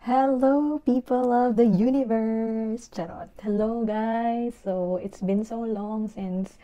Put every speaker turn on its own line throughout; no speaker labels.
Hello, people of the universe! Charot! Hello, guys! So, it's been so long since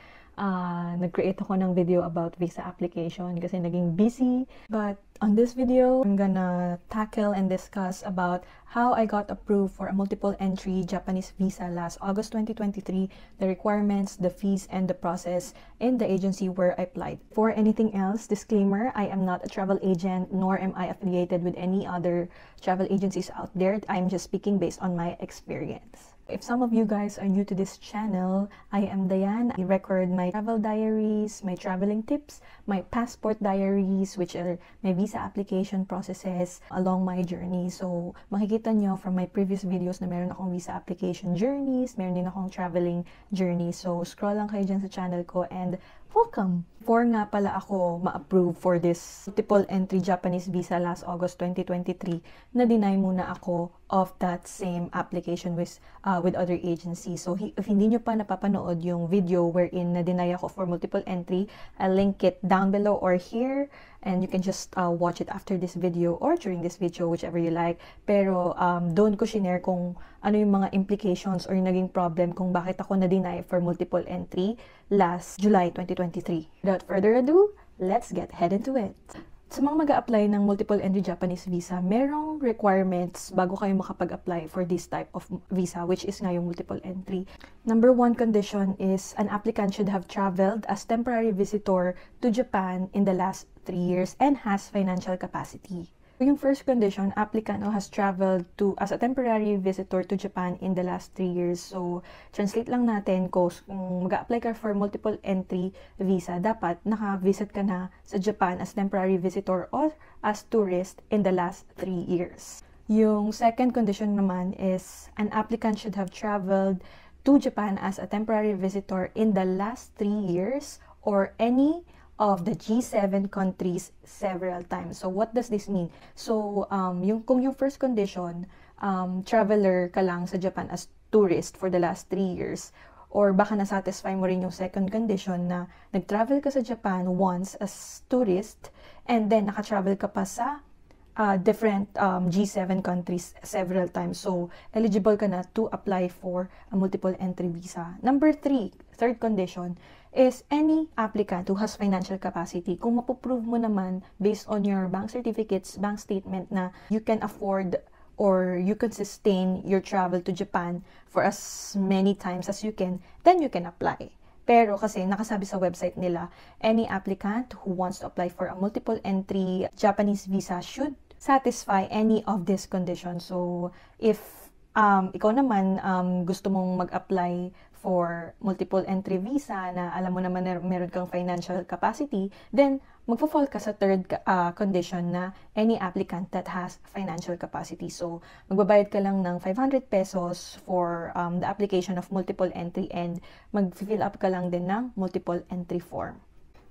nag-create ako ng video about visa application kasi naging busy. But on this video, I'm gonna tackle and discuss about how I got approved for a multiple entry Japanese visa last August 2023, the requirements, the fees, and the process in the agency where I applied. For anything else, disclaimer, I am not a travel agent nor am I affiliated with any other travel agencies out there. I'm just speaking based on my experience. If some of you guys are new to this channel, I am Diane. I record my travel diaries, my traveling tips, my passport diaries, which are my visa application processes along my journey. So, makikita nyo from my previous videos na meron akong visa application journeys, meron din akong traveling journey. So, scroll lang kayo dyan sa channel ko and welcome! Before nga pala ako ma-approve for this multiple entry Japanese visa last August 2023, na-deny muna ako of that same application with other agencies. So, if hindi nyo pa napapanood yung video wherein na-deny ako for multiple entry, I'll link it down below or here, and you can just watch it after this video or during this video, whichever you like. Pero, doon ko shinare kung ano yung mga implications or yung naging problem kung bakit ako na-deny for multiple entry last July 2023. Without further ado, let's get head into it. Sa mga mag-a-apply ng multiple entry Japanese visa, merong requirements bago kayo makapag-apply for this type of visa, which is nga yung multiple entry. Number one condition is an applicant should have traveled as temporary visitor to Japan in the last 3 years and has financial capacity. Yung first condition, applicant has traveled as a temporary visitor to Japan in the last 3 years. So, translate lang natin kung mag-a-apply ka for multiple entry visa, dapat naka-visit ka na sa Japan as temporary visitor or as tourist in the last 3 years. Yung second condition naman is an applicant should have traveled to Japan as a temporary visitor in the last 3 years or any of the G7 countries several times. So, what does this mean? So, kung yung first condition, traveler ka lang sa Japan as tourist for the last 3 years, or baka na-satisfy mo rin yung second condition na nag-travel ka sa Japan once as tourist, and then naka-travel ka pa sa different G7 countries several times. So, eligible ka na to apply for a multiple entry visa. Number 3, third condition, is any applicant who has financial capacity. Kung mapuprove mo naman based on your bank certificates, bank statement na you can afford or you can sustain your travel to Japan for as many times as you can, then you can apply. Pero kasi nakasabi sa website nila, any applicant who wants to apply for a multiple entry Japanese visa should satisfy any of these conditions. So, if ikaw naman gusto mong mag-apply for multiple entry visa na alam mo naman na meron kang financial capacity, then magpo-fall ka sa third condition na any applicant that has financial capacity. So, magbabayad ka lang ng 500 pesos for the application of multiple entry and mag-fill up ka lang din ng multiple entry form.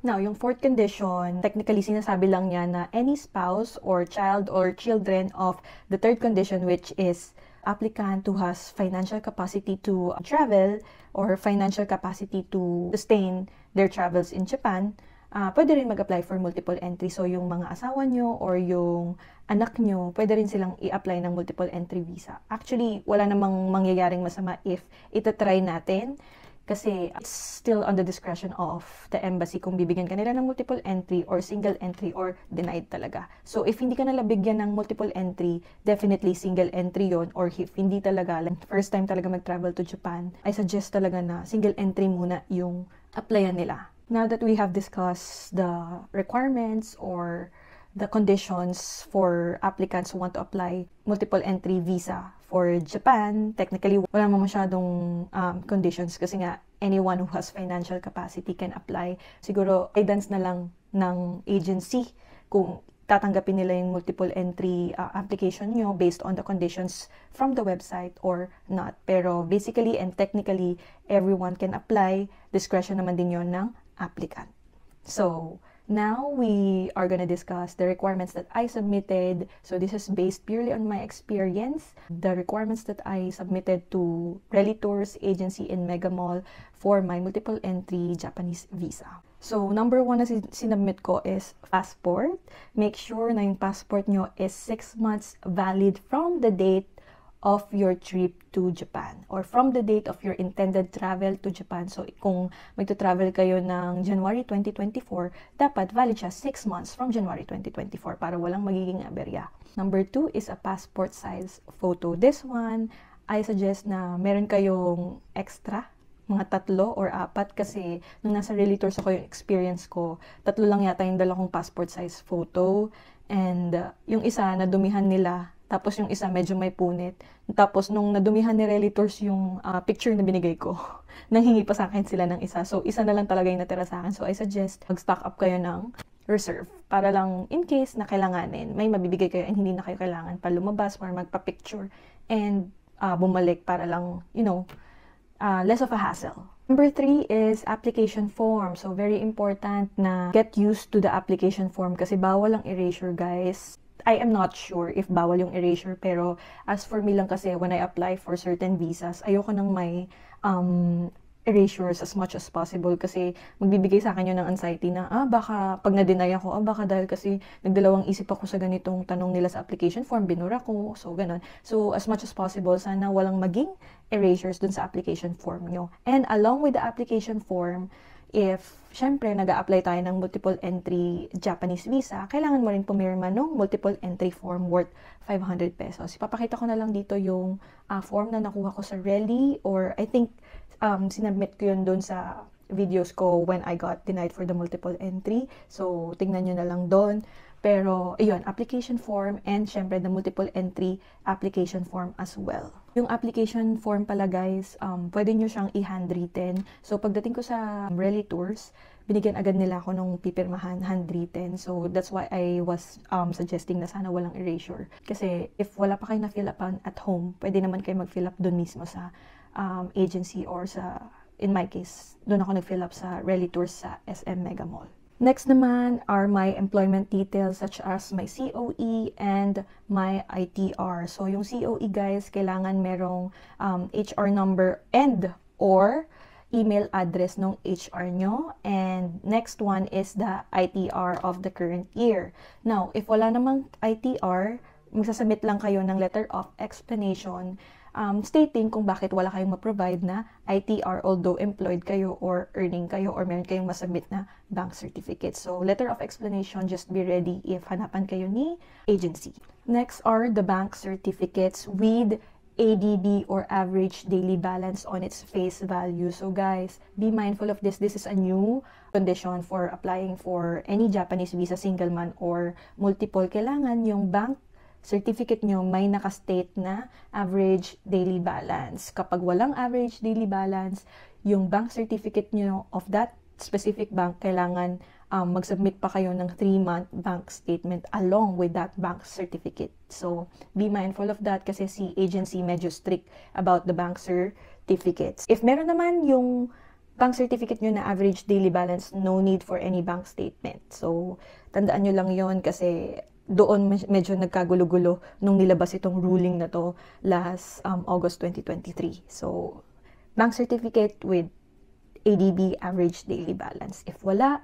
Now, yung fourth condition, technically sinasabi lang niya na any spouse or child or children of the third condition, which is applicant who has financial capacity to travel or financial capacity to sustain their travels in Japan, pwede rin mag-apply for multiple entry. So, yung mga asawa nyo or yung anak nyo, pwede rin silang i-apply ng multiple entry visa. Actually, wala namang mangyayaring masama if itatry natin. Kasi it's still on the discretion of the embassy kung bibigyan ka nila ng multiple entry or single entry or denied talaga. So, if hindi ka nila bigyan ng multiple entry, definitely single entry yon. Or if hindi talaga, like first time talaga mag-travel to Japan, I suggest talaga na single entry muna yung applyan nila. Now that we have discussed the requirements or the conditions for applicants who want to apply multiple entry visa for Japan, technically, wala naman masyadong conditions kasi nga anyone who has financial capacity can apply. Siguro, guidance na lang ng agency kung tatanggapin nila yung multiple entry application nyo based on the conditions from the website or not. Pero basically and technically, everyone can apply. Discretion naman din yon ng applicant. So, now we are gonna discuss the requirements that I submitted. So this is based purely on my experience. The requirements that I submitted to Relitours Agency in Mega Mall for my multiple entry Japanese visa. So, number 1 na sinubmit ko is passport. Make sure na yung passport nyo is 6 months valid from the date of your trip to Japan or from the date of your intended travel to Japan. So, kung magto-travel kayo ng January 2024, dapat valid siya 6 months from January 2024 para walang magiging aberya. Number 2 is a passport size photo. This one, I suggest na meron kayong extra, mga 3 or 4 kasi nung nasa Realtors ako yung experience ko, 3 lang yata yung dala kong passport size photo and yung isa nadumihan nila tapos yung isa medyo may punit. Tapos nung nadumihan ni Realtors yung picture na binigay ko, nanghingi pa sa akin sila ng isa. So isa na lang talaga yung natira sa akin. So I suggest mag-stock up kayo ng reserve para lang in case na kailanganin, may mabibigay kayo and hindi na kayo kailangan pa lumabas or magpa-picture and bumalik para lang, you know, less of a hassle. Number 3 is application form. So, very important na get used to the application form kasi bawal ang erasure, guys. I am not sure if bawal yung erasure, pero as for me lang kasi when I apply for certain visas, ayoko nang may erasures as much as possible kasi magbibigay sa akin yun ng anxiety na, baka pag na-deny ako, baka dahil kasi nagdalawang isip ako sa ganitong tanong nila sa application form, binura ko, so ganun. So, as much as possible, sana walang maging erasures dun sa application form nyo. And along with the application form, if, syempre, nag-a-apply tayo ng multiple entry Japanese visa, kailangan mo rin pumirma ng multiple entry form worth 500 pesos. Ipapakita ko na lang dito yung form na nakuha ko sa Reli, or I think, sinabmit ko yun doon sa videos ko when I got denied for the multiple entry. So, tingnan nyo na lang doon. Pero, ayun, application form and syempre the multiple entry application form as well. Yung application form pala guys, pwede nyo siyang i-handwritten. So, pagdating ko sa Realtors, binigyan agad nila ako nung pipirmahan, handwritten. So, that's why I was suggesting na sana walang erasure. Kasi, if wala pa kayo na-fill up at home, pwede naman kayo mag-fill up doon mismo sa agency or sa, in my case, doon ako nag-fill up sa Realtors sa SM Mega Mall. Next naman are my employment details such as my COE and my ITR. So, yung COE guys, kailangan merong HR number and or email address ng HR nyo. And next one is the ITR of the current year. Now, if wala namang ITR, magsasubmit lang kayo ng letter of explanation stating kung bakit wala kayong ma-provide na ITR although employed kayo or earning kayo or meron kayong masubmit na bank certificate. So, letter of explanation, just be ready if hanapan kayo ni agency. Next are the bank certificates with ADB or average daily balance on its face value. So guys, be mindful of this. This is a new condition for applying for any Japanese visa, single man or multiple. Kailangan yung bank certificate nyo may nakastate na average daily balance. Kapag walang average daily balance, yung bank certificate nyo of that specific bank, kailangan mag-submit pa kayo ng 3-month bank statement along with that bank certificate. So, be mindful of that kasi si agency medyo strict about the bank certificates. If meron naman yung bank certificate nyo na average daily balance, no need for any bank statement. So, tandaan nyo lang yon kasi doon medyo nagkagulo-gulo nung nilabas itong ruling na to last August 2023. So, bank certificate with ADB, average daily balance. If wala,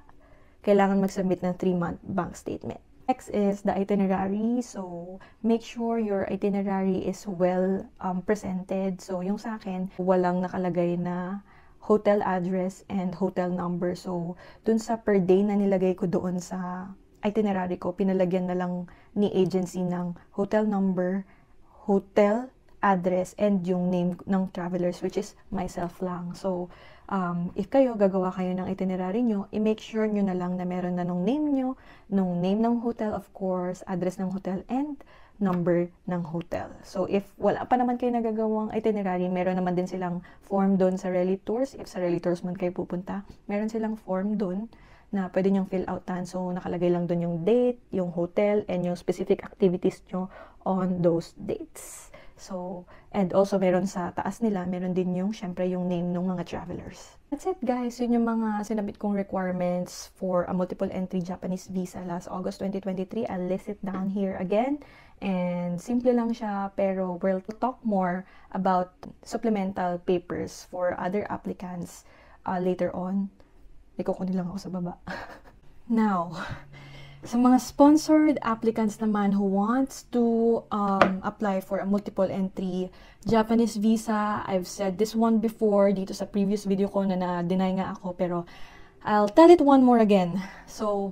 kailangan mag-submit ng 3-month bank statement. Next is the itinerary. So, make sure your itinerary is well presented. So, yung sa akin, walang nakalagay na hotel address and hotel number. So, dun sa per day na nilagay ko doon sa itinerary ko, pinalagyan na lang ni agency ng hotel number, hotel address, and yung name ng travelers, which is myself lang. So, if kayo, gagawa kayo ng itinerary nyo, i-make sure nyo na lang na meron na nung name nyo, nung name ng hotel, of course, address ng hotel, and number ng hotel. So, if wala pa naman kayo nagagawang itinerary, meron naman din silang form doon sa Realtors. If sa Realtors man kayo pupunta, meron silang form doon na pwede nyong fill outan. So, nakalagay lang doon yung date, yung hotel, and yung specific activities nyo on those dates. So, and also meron sa taas nila, meron din yung, syempre, yung name ng mga travelers. That's it guys, yun yung mga sinabit kong requirements for a multiple entry Japanese visa last August 2023. I'll list it down here again. And simple lang siya, pero we'll talk more about supplemental papers for other applicants later on May kukunin lang ako sa baba. Now, sa mga sponsored applicants naman who wants to apply for a multiple entry Japanese visa, I've said this one before dito sa previous video ko na na-deny nga ako, pero I'll tell it one more again. So,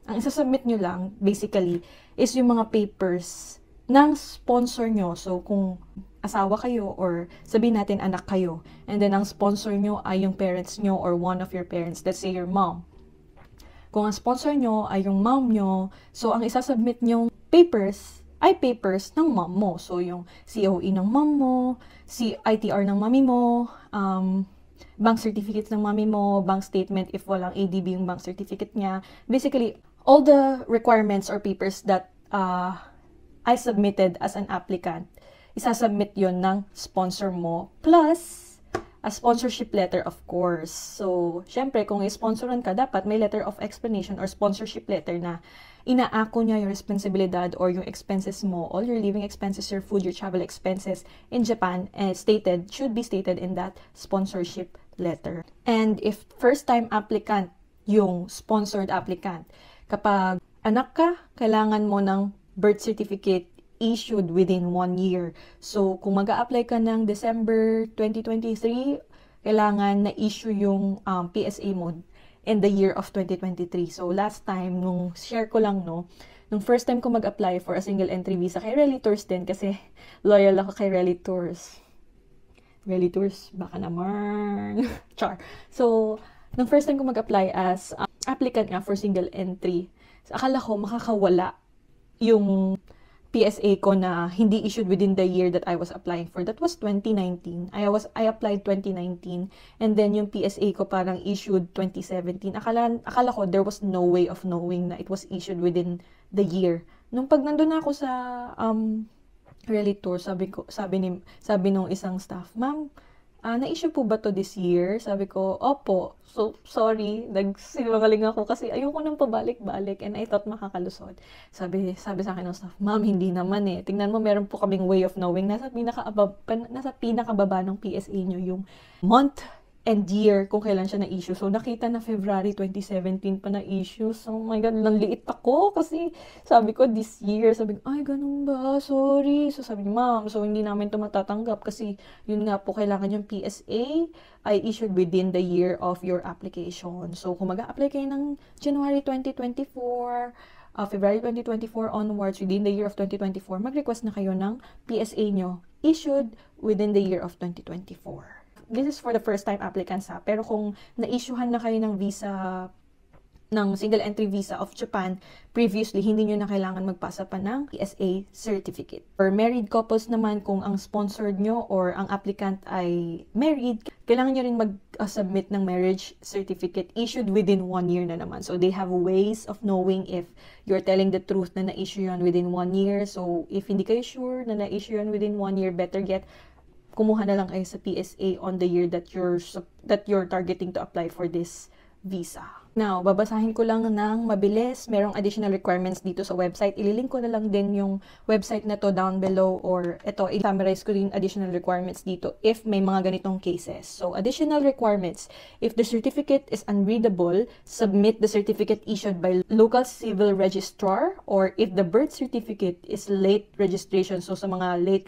ang isasubmit nyo lang, basically, is yung mga papers ng sponsor nyo. So, kung asawa kayo or sabihin natin anak kayo, and then ang sponsor nyo ay yung parents nyo or one of your parents, let's say your mom. Kung ang sponsor nyo ay yung mom nyo, so ang isasubmit nyong papers ay papers ng mom mo. So, yung COE ng mom mo, ITR ng mami mo, bank certificate ng mami mo, bank statement if walang ADB yung bank certificate niya. Basically, all the requirements or papers that I submitted as an applicant, isasubmit yon ng sponsor mo, plus a sponsorship letter, of course. So, syempre, kung i-sponsoran ka, dapat may letter of explanation or sponsorship letter na inaako niya yung responsibilidad or yung expenses mo, all your living expenses, your food, your travel expenses in Japan, should be stated in that sponsorship letter. And if first-time applicant yung sponsored applicant, kapag anak ka, kailangan mo ng birth certificate issued within 1 year. So, kung mag-a-apply ka ng December 2023, kailangan na-issue yung PSA mo in the year of 2023. So, last time, nung share ko lang, no, nung first time ko mag-apply for a single entry visa kay Rally Tours din, kasi loyal ako kay Rally Tours. Rally Tours, baka naman. Char. So, nung first time ko mag-apply as applicant nga for single entry, so, akala ko makakawala yung PSA ko na hindi issued within the year that I was applying for. That was 2019. I applied 2019, and then yung PSA ko parang issued 2017. Akala ko there was no way of knowing na it was issued within the year. Nung pag nandun ako sa Rally Tour, sabi nung isang staff, "Ma'am, na-issue po ba to this year?" Sabi ko, "Opo." So, sorry, nagsinungaling ako kasi ayoko nang pabalik-balik and I thought makakalusot. Sabi sa akin ng staff, "Ma'am, hindi naman eh. Tingnan mo, meron po kaming way of knowing. Nasa pinakababa ng PSA nyo yung month and year kung kailan siya na-issue." So, nakita na February 2017 pa na-issue. So, oh my God, nanliit ako kasi sabi ko this year. Sabi ko, "Ay, ganun ba? Sorry." So, sabi niya, "Ma'am, so hindi namin ito matatanggap kasi yun nga po, kailangan yung PSA ay issued within the year of your application." So, kung mag-a-apply kayo ng January 2024, February 2024 onwards, within the year of 2024, mag-request na kayo ng PSA nyo issued within the year of 2024. This is for the first-time applicants ha. Pero kung na-issuehan na kayo ng visa, ng single entry visa of Japan previously, hindi nyo na kailangan magpasa pa ng PSA certificate. For married couples naman, kung ang sponsored nyo or ang applicant ay married, kailangan nyo rin mag-submit ng marriage certificate issued within 1 year na naman. So, they have ways of knowing if you're telling the truth na na-issue yun within 1 year. So, if hindi kayo sure na na-issue yun within 1 year, better get kumuha na lang kayo sa PSA on the year that you're targeting to apply for this visa. Now, babasahin ko lang ng mabilis. Merong additional requirements dito sa website. Ililink ko na lang din yung website na to down below, or ito, i-summarize ko din additional requirements dito if may mga ganitong cases. So, additional requirements. If the certificate is unreadable, submit the certificate issued by local civil registrar, or if the birth certificate is late registration, so sa mga late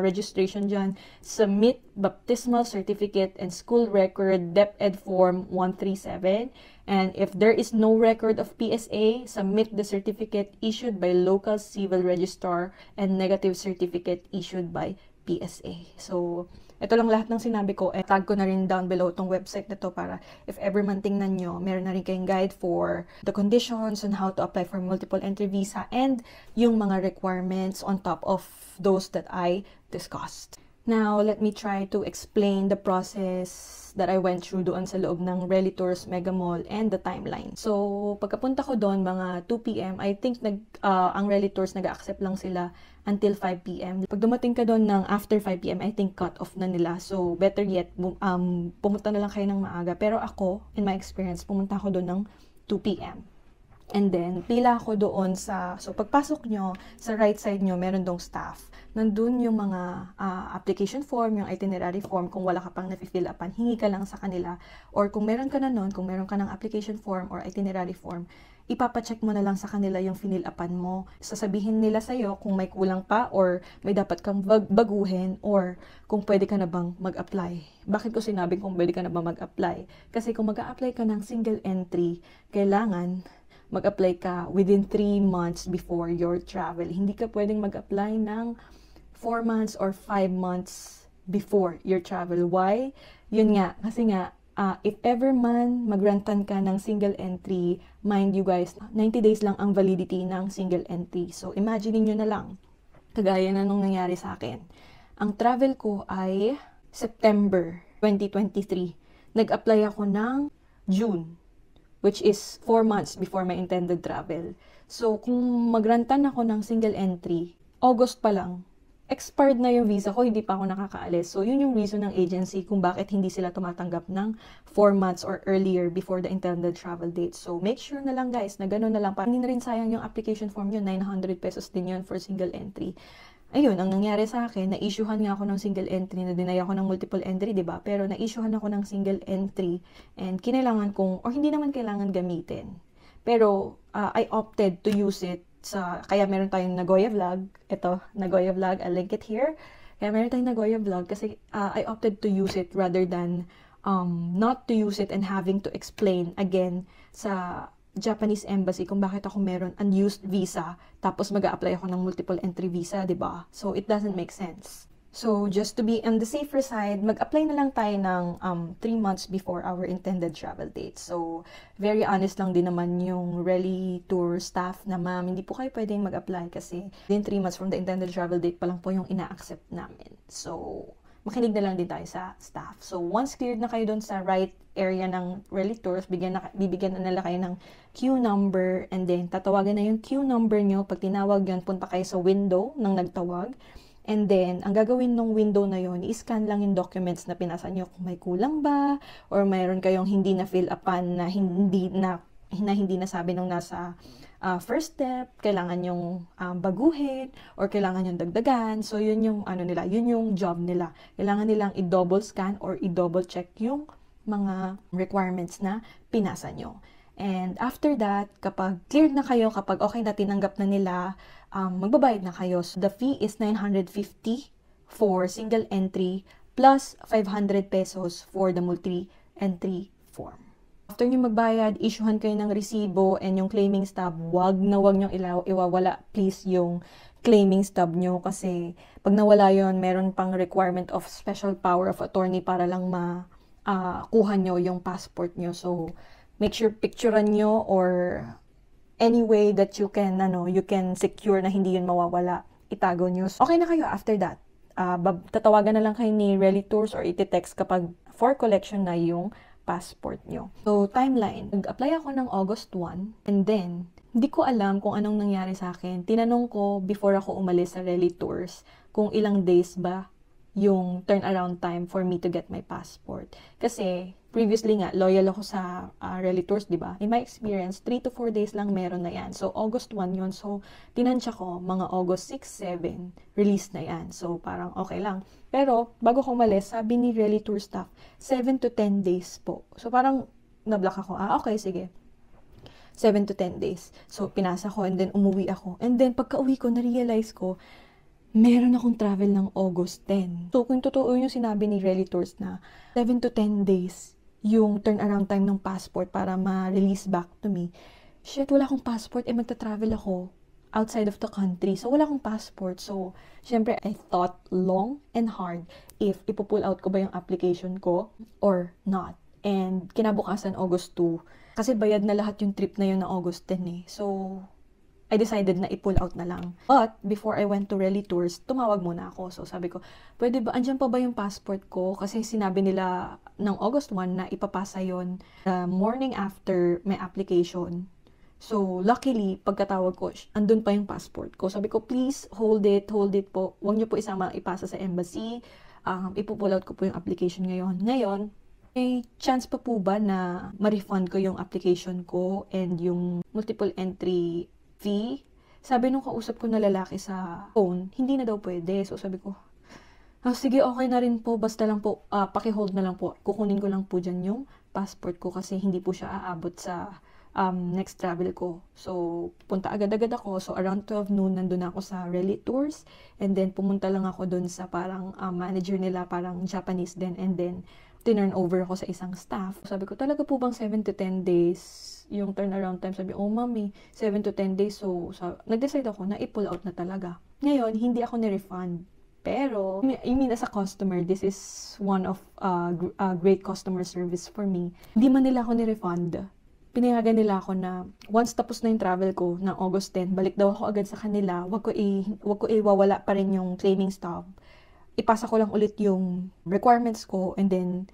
registration dyan, submit baptismal certificate and school record DepEd form 137. And if there is no record of PSA, submit the certificate issued by local civil registrar and negative certificate issued by PSA. So, ito lang lahat ng sinabi ko. Tag ko na rin down below tong website na to para if ever man tingnan nyo, meron na rin kayong guide for the conditions on how to apply for multiple entry visa and yung mga requirements on top of those that I discussed. Now, let me try to explain the process that I went through doon sa loob ng Rally Tours Mega Mall and the timeline. So, pagkapunta ko doon, mga 2 p.m., I think ang Rally Tours nag-accept lang sila until 5 p.m. Pag dumating ka doon ng after 5 p.m., I think cut off na nila. So, better yet, pumunta na lang kayo ng maaga. Pero ako, in my experience, pumunta ako doon ng 2 p.m. And then, pila ako doon so pagpasok nyo, sa right side nyo, meron dong staff. Nandun yung mga application form, yung itinerary form, kung wala ka pang nafi-fill upan, hingi ka lang sa kanila. Or kung meron ka na nun, kung meron ka ng application form or itinerary form, ipapacheck mo na lang sa kanila yung finil upan mo. Sasabihin nila sa'yo kung may kulang pa or may dapat kang baguhin or kung pwede ka na bang mag-apply. Bakit ko sinabing kung pwede ka na bang mag-apply? Kasi kung mag-a-apply ka ng single entry, kailangan mag-apply ka within 3 months before your travel. Hindi ka pwedeng mag-apply ng 4 months or 5 months before your travel. Why? Yun nga, kasi nga, if ever man magrantan ka ng single entry, mind you guys, 90 days lang ang validity ng single entry. So, imagine nyo na lang, kagaya na nung nangyari sa akin. Ang travel ko ay September 2023. Nag-apply ako ng June, which is 4 months before my intended travel. So, kung magrantan ako ng single entry, August pa lang, expired na yung visa ko, hindi pa ako nakakaalis. So, yun yung reason ng agency kung bakit hindi sila tumatanggap ng 4 months or earlier before the intended travel date. So, make sure na lang guys, na gano'n na lang. Para hindi na rin sayang yung application form yun, 900 pesos din yun for single entry. Ayun, ang nangyari sa akin, na-issuehan nga ako ng single entry, na dinay ako ng multiple entry, diba? Pero na-issuehan ako ng single entry, and kinailangan kong, or hindi naman kailangan gamitin. Pero, I opted to use it kaya meron tayong Nagoya vlog, ito, Nagoya vlog, I'll link it here. Kaya meron tayong Nagoya vlog, kasi I opted to use it rather than not to use it and having to explain again sa Japanese embassy kung bakit ako meron unused visa tapos mag-a-apply ako ng multiple entry visa, 'di ba? So it doesn't make sense. So just to be on the safer side, mag-apply na lang tayo ng 3 months before our intended travel date. So very honest lang din naman yung Rally Tour staff na, ma'am, hindi po kayo pwedeng mag-apply kasi within 3 months from the intended travel date pa lang po yung ina-accept namin. So makinig na lang din tayo sa staff. So, once cleared na kayo doon sa right area ng Rally Tours, bibigyan na nila kayo ng queue number, and then tatawagan na yung queue number nyo. Pag tinawag yun, punta kayo sa window ng nagtawag. And then, ang gagawin ng window na yun, i-scan lang yung documents na pinasa nyo kung may kulang ba, or mayroon kayong hindi na fill upan na hindi na sabi nung nasa first step, kailangan yung baguhin, or kailangan yung dagdagan. So, yun yung, yun yung job nila. Kailangan nilang i-double scan or i-double check yung mga requirements na pinasa nyo. And after that, kapag cleared na kayo, kapag okay na, tinanggap na nila, magbabayad na kayo. So, the fee is 950 for single entry plus 500 pesos for the multi-entry form. After nyo magbayad, issuehan kayo ng resibo and yung claiming stub, wag nyo iwawala please yung claiming stub nyo kasi pag nawala yon, meron pang requirement of special power of attorney para lang kuha nyo yung passport nyo. So, make sure picturean nyo or any way that you can secure na hindi yun mawawala, itago nyo. Okay na kayo after that. Tatawagan na lang kayo ni Rally Tours or iti-text kapag for collection na yung passport nyo. So, timeline. Nag-apply ako ng August 1, and then, hindi ko alam kung anong nangyari sa akin. Tinanong ko before ako umalis sa Rally Tours kung ilang days ba yung turnaround time for me to get my passport. Kasi, previously nga, loyal ako sa Rally Tours, di ba? In my experience, 3 to 4 days lang meron na yan. So, August 1 yun. So, tinansya ko, mga August 6, 7, release na yan. So, parang okay lang. Pero, bago ko umalis, sabi ni Rally Tour staff, 7 to 10 days po. So, parang nablock ako. Okay, sige. 7 to 10 days. So, pinasa ko and then umuwi ako. And then, pagka-uwi ko, na-realize ko, meron akong travel ng August 10. So, kung totoo yung sinabi ni Rally Tours na 7 to 10 days yung turnaround time ng passport para ma-release back to me, shit, wala akong passport, magta-travel ako outside of the country. So, wala akong passport. So, syempre, I thought long and hard if ipo-pull out ko ba yung application ko or not. And kinabukasan, August 2, kasi bayad na lahat yung trip na yun na August 10 eh. So, I decided na i-pull out na lang. But, before I went to Rally Tours, tumawag muna ako. So, sabi ko, pwede ba, andyan pa ba yung passport ko? Kasi sinabi nila ng August 1 na ipapasa yon morning after my application. So, luckily, pagkatawag ko, andun pa yung passport ko. Sabi ko, please, hold it po. Huwag niyo po ipasa sa embassy. Ipo-pull out ko po yung application ngayon. Ngayon, May chance pa po ba na ma-refund ko yung application ko and yung multiple entry fee? Sabi nung kausap ko na lalaki sa phone, hindi na daw pwede. So sabi ko, sige, okay na rin po. Basta lang po, paki-hold na lang po. Kukunin ko lang po dyan yung passport ko kasi hindi po siya aabot sa next travel ko. So, punta agad-agad ako. So, around 12 noon, nandun ako sa Relic Tours. And then, pumunta lang ako dun sa parang manager nila, parang Japanese din. And then, tinurn over ako sa isang staff. Sabi ko, talaga po bang 7 to 10 days yung turnaround time? Sabi, oh mami, 7 to 10 days. So, nag-decide ako na i-pull out na talaga. Ngayon, hindi ako ni-refund. Pero, I mean, as a customer, this is one of great customer service for me. Hindi man nila ako ni-refund. Pinayagan nila ako na once tapos na yung travel ko ng August 10, balik daw ako agad sa kanila. Wag ko iwawala pa rin yung claiming stub. Ipasa ko lang ulit yung requirements ko and then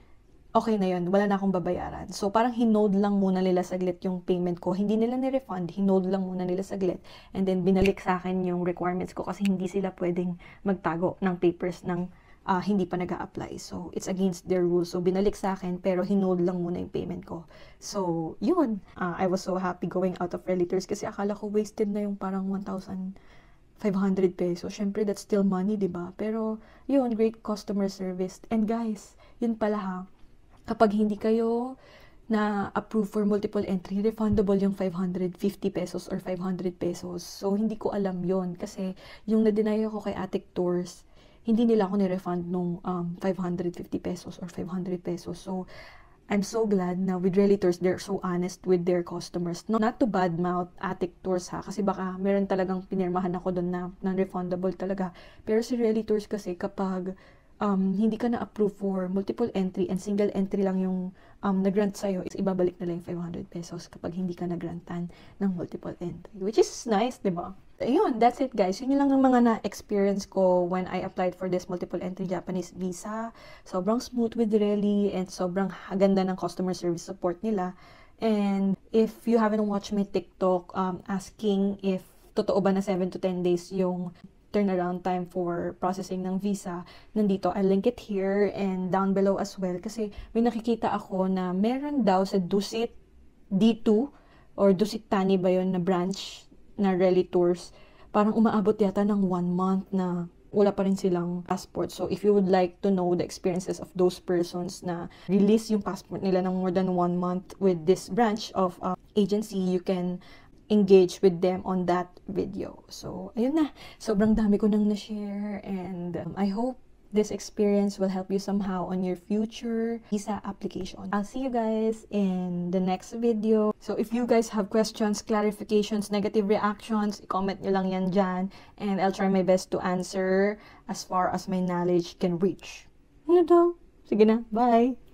okay na yun, wala na akong babayaran. So, parang hinode lang muna nila saglit yung payment ko. Hindi nila ni-refund, hinode lang muna nila saglit. And then, binalik sa akin yung requirements ko kasi hindi sila pwedeng magtago ng papers ng hindi pa nag-a-apply. So, it's against their rules. So, binalik sa akin, pero hinode lang muna yung payment ko. So, yun. I was so happy going out of Relitors kasi akala ko wasted na yung parang 1,500 pesos. Syempre, that's still money, diba? Pero, yun, great customer service. And guys, yun pala ha, kapag hindi kayo na-approve for multiple entry, refundable yung 550 pesos or 500 pesos. So, hindi ko alam yon kasi yung na-deny ako kay Attic Tours, hindi nila ako ni-refund nung 550 pesos or 500 pesos. So, I'm so glad na with Relitors, they're so honest with their customers. Not to badmouth Attic Tours ha, kasi baka meron talagang pinirmahan ako doon na non-refundable talaga. Pero si Relitors kasi kapag hindi ka na-approve for multiple entry and single entry lang yung nag-grant sa'yo, ibabalik nila yung 500 pesos kapag hindi ka nag-grantan ng multiple entry. Which is nice, diba? Ayun, that's it guys. Yun lang ang mga na-experience ko when I applied for this multiple entry Japanese visa. Sobrang smooth with Relly and sobrang ganda ng customer service support nila. And if you haven't watched my TikTok asking if totoo ba na 7 to 10 days yung turnaround time for processing ng visa, nandito, I'll link it here and down below as well. Kasi may nakikita ako na meron daw sa Dusit D2 or Dusit Tani ba yun na branch na Relitors, parang umaabot yata ng 1 month na wala pa rin silang passport. So, if you would like to know the experiences of those persons na release yung passport nila ng more than 1 month with this branch of agency, you can engage with them on that video. So, ayun na. Sobrang dami ko nang na-share and I hope this experience will help you somehow on your future visa application. I'll see you guys in the next video. So, if you guys have questions, clarifications, negative reactions, comment nyo lang yan dyan and I'll try my best to answer as far as my knowledge can reach. Ano daw? Sige na. Bye!